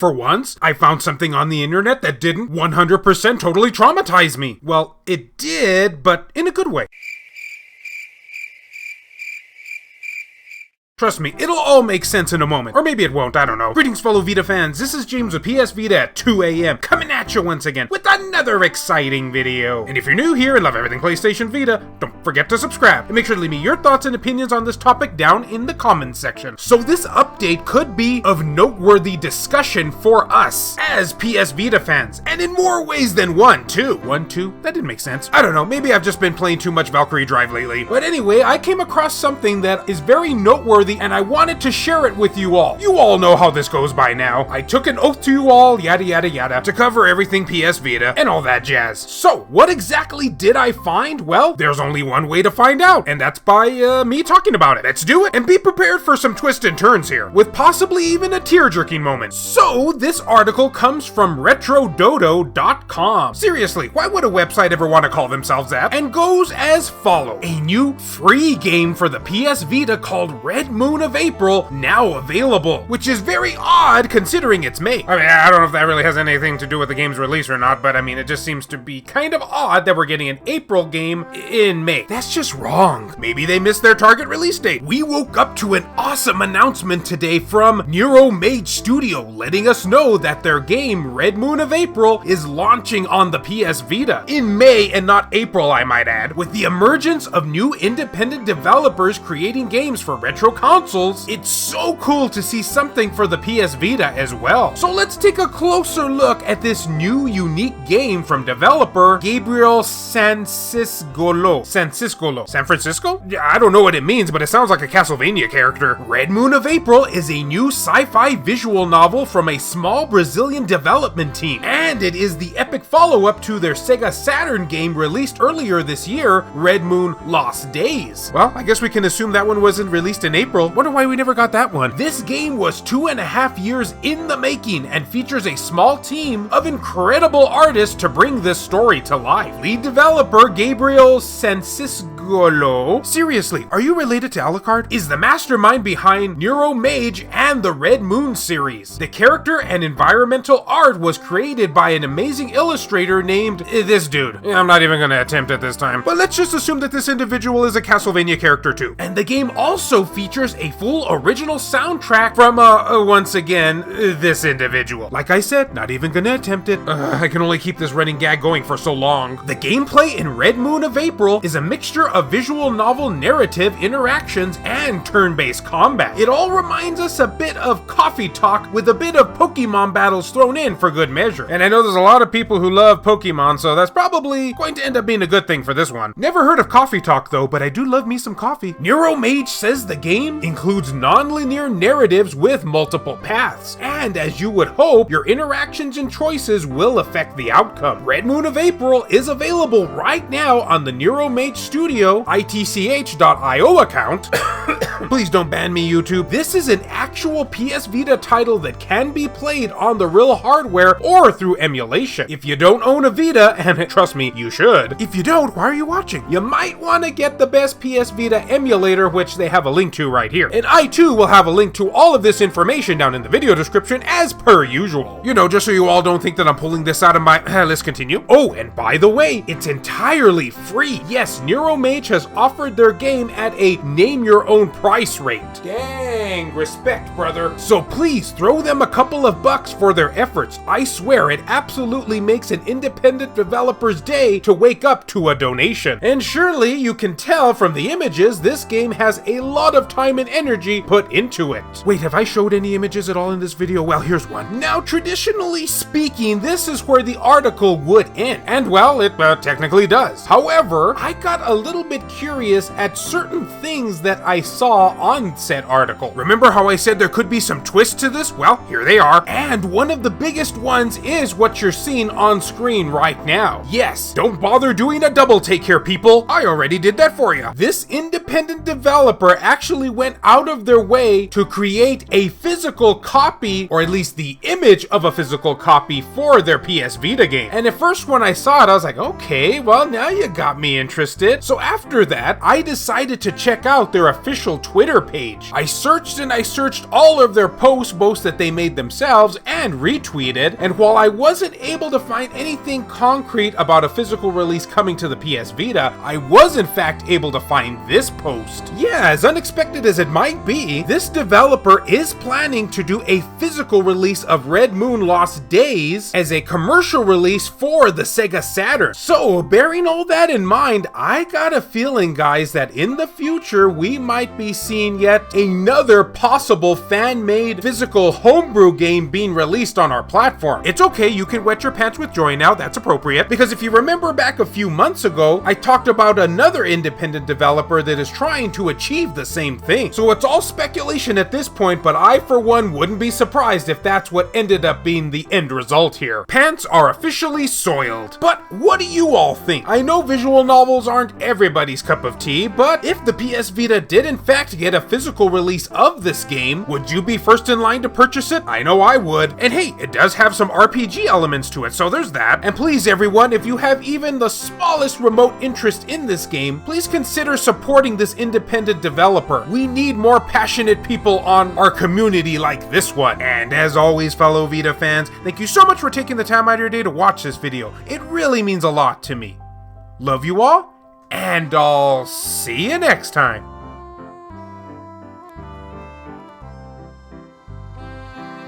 For once, I found something on the internet that didn't 100% totally traumatize me. Well, it did, but in a good way. Trust me, it'll all make sense in a moment. Or maybe it won't, I don't know. Greetings fellow Vita fans, this is James with PS Vita at 2 AM, coming at you once again with another exciting video. And if you're new here and love everything PlayStation Vita, don't forget to subscribe. And make sure to leave me your thoughts and opinions on this topic down in the comments section. So this update could be of noteworthy discussion for us as PS Vita fans. And in more ways than one, too. That didn't make sense. I don't know, maybe I've just been playing too much Valkyrie Drive lately. But anyway, I came across something that is very noteworthy and I wanted to share it with you all. You all know how this goes by now. I took an oath to you all, yada yada yada, to cover everything PS Vita and all that jazz. So, what exactly did I find? Well, there's only one way to find out, and that's by me talking about it. Let's do it, and be prepared for some twists and turns here, with possibly even a tear-jerking moment. So, this article comes from RetroDodo.com. Seriously, why would a website ever want to call themselves that? And goes as follows. A new free game for the PS Vita called Red Moon of April now available, which is very odd considering it's May. I mean, I don't know if that really has anything to do with the game's release or not, but I mean, it just seems to be kind of odd that we're getting an April game in May. That's just wrong. Maybe they missed their target release date. We woke up to an awesome announcement today from Neuromage Studio, letting us know that their game, Red Moon of April, is launching on the PS Vita in May and not April, I might add. With the emergence of new independent developers creating games for retro consoles, it's so cool to see something for the PS Vita as well. So let's take a closer look at this new unique game from developer Gabriel Sanciscolo. San Francisco? Yeah, I don't know what it means, but it sounds like a Castlevania character. Red Moon of April is a new sci-fi visual novel from a small Brazilian development team, and it is the epic follow-up to their Sega Saturn game released earlier this year, Red Moon Lost Days. Well, I guess we can assume that one wasn't released in April. Wonder why we never got that one. This game was 2.5 years in the making and features a small team of incredible artists to bring this story to life. Lead developer Gabriel Sanciscolo, seriously, are you related to Alucard? Is the mastermind behind Neuromage and the Red Moon series. The character and environmental art was created by an amazing illustrator named this dude. I'm not even gonna attempt it this time, but let's just assume that this individual is a Castlevania character too. And the game also features a full original soundtrack from, once again, this individual. Like I said, not even gonna attempt it. I can only keep this running gag going for so long. The gameplay in Red Moon of April is a mixture of visual novel narrative interactions and turn-based combat. It all reminds us a bit of Coffee Talk with a bit of Pokemon battles thrown in for good measure. And I know there's a lot of people who love Pokemon, so that's probably going to end up being a good thing for this one. Never heard of Coffee Talk though, but I do love me some coffee. Neuromage says the game includes non-linear narratives with multiple paths, and as you would hope, your interactions and choices will affect the outcome. Red Moon of April is available right now on the Neuromage Studio itch.io account. Please don't ban me, YouTube. This is an actual PS Vita title that can be played on the real hardware or through emulation. If you don't own a Vita, and trust me, you should. If you don't, why are you watching? You might want to get the best PS Vita emulator, which they have a link to right here. And I too will have a link to all of this information down in the video description as per usual. You know, just so you all don't think that I'm pulling this out of my... let's continue. Oh, and by the way, it's entirely free. Yes, Neuromage has offered their game at a name-your-own price rate. Dang, respect, brother. So please throw them a couple of bucks for their efforts. I swear it absolutely makes an independent developer's day to wake up to a donation. And surely you can tell from the images this game has a lot of time and energy put into it. Wait, have I showed any images at all in this video? Well, here's one. Now, traditionally speaking, this is where the article would end. And well, it technically does. However, I got a little bit curious at certain things that I saw on said article. Remember how I said there could be some twists to this? Well, here they are. And one of the biggest ones is what you're seeing on screen right now. Yes, don't bother doing a double take here, people. I already did that for you. This independent developer actually went out of their way to create a physical copy, or at least the image of a physical copy for their PS Vita game. And at first when I saw it, I was like, okay, well now you got me interested. So after that, I decided to check out their official Twitter page. I searched and I searched all of their posts, both that they made themselves and retweeted, and while I wasn't able to find anything concrete about a physical release coming to the PS Vita, I was in fact able to find this post. Yeah, as unexpected as it might be, this developer is planning to do a physical release of Red Moon Lost Days as a commercial release for the Sega Saturn. So, bearing all that in mind, I got a feeling, guys, that in the future we might be seeing yet another possible fan-made physical homebrew game being released on our platform. It's okay, you can wet your pants with joy now, that's appropriate, because if you remember back a few months ago, I talked about another independent developer that is trying to achieve the same thing. So it's all speculation at this point, but I for one wouldn't be surprised if that's what ended up being the end result here. Pants are officially soiled. But what do you all think? I know visual novels aren't everybody's cup of tea, but if the PS Vita did in fact get a physical release of this game, would you be first in line to purchase it? I know I would. And hey, it does have some RPG elements to it, so there's that. And please everyone, if you have even the smallest remote interest in this game, please consider supporting this independent developer. We need more passionate people on our community like this one. And as always, fellow Vita fans, thank you so much for taking the time out of your day to watch this video. It really means a lot to me. Love you all, and I'll see you next time.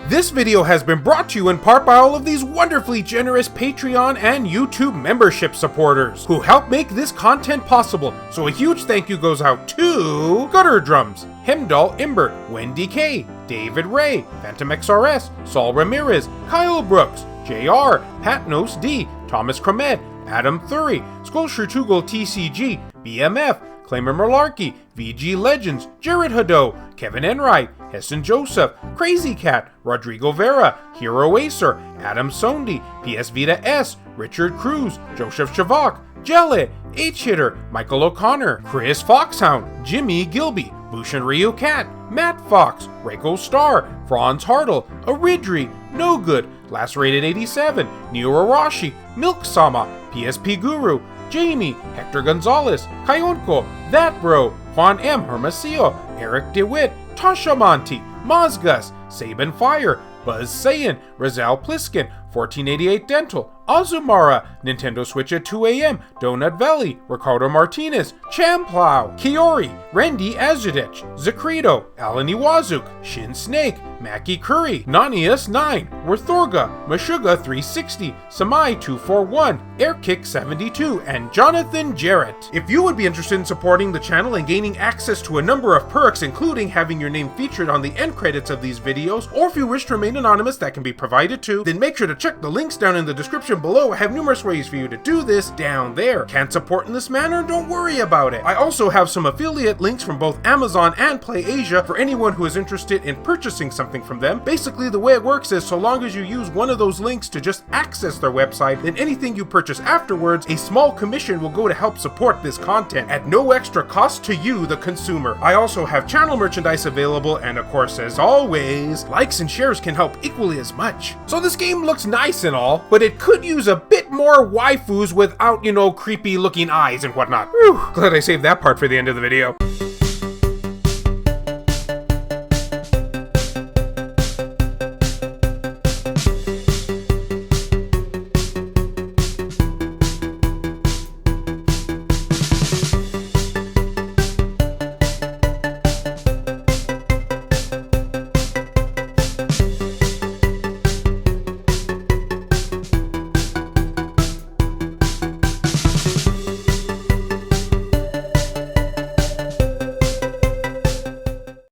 This video has been brought to you in part by all of these wonderfully generous Patreon and YouTube membership supporters who help make this content possible. So a huge thank you goes out to Gutter Drums, Hemdall Imbert, Wendy K, David Ray, Phantom XRS, Saul Ramirez, Kyle Brooks, JR, Patnos D, Thomas Cromet, Adam Thury, Skulshire Tugel TCG, BMF, Claimer Malarkey, VG Legends, Jared Hado, Kevin Enright, Hessen Joseph, Crazy Cat, Rodrigo Vera, Hero Acer, Adam Sondi, PS Vita S, Richard Cruz, Joseph Shavak, Jelly, H-Hitter, Michael O'Connor, Chris Foxhound, Jimmy Gilby, Bushin Ryu Cat, Matt Fox, Reiko Star, Franz Hartle, Aridri, No Good, Lacerated 87, Neo Arashi, Milk Sama, PSP Guru, Jamie, Hector Gonzalez, Kayonko, That Bro, Juan M. Hermosillo, Eric DeWitt, Tasha Monty, Mozgus, Saban Fire, Buzz Saiyan, Rizal Pliskin, 1488 Dental, Azumara, Nintendo Switch at 2 AM, Donut Valley, Ricardo Martinez, Champlow, Kiori, Randy Azudich, Zacrito, Alan Iwazuk, Shin Snake, Mackie Curry, Nanius9, Werthorga, Meshuga360, Samai241, Airkick72, and Jonathan Jarrett. If you would be interested in supporting the channel and gaining access to a number of perks, including having your name featured on the end credits of these videos, or if you wish to remain anonymous, that can be provided too, then make sure to check the links down in the description below. I have numerous ways for you to do this down there. Can't support in this manner? Don't worry about it. I also have some affiliate links from both Amazon and PlayAsia for anyone who is interested in purchasing something from them. Basically, the way it works is so long as you use one of those links to just access their website, then anything you purchase afterwards, a small commission will go to help support this content at no extra cost to you, the consumer. I also have channel merchandise available, and of course, as always, likes and shares can help equally as much. So this game looks nice and all, but it could use a bit more waifus without, you know, creepy looking eyes and whatnot. Whew, glad I saved that part for the end of the video.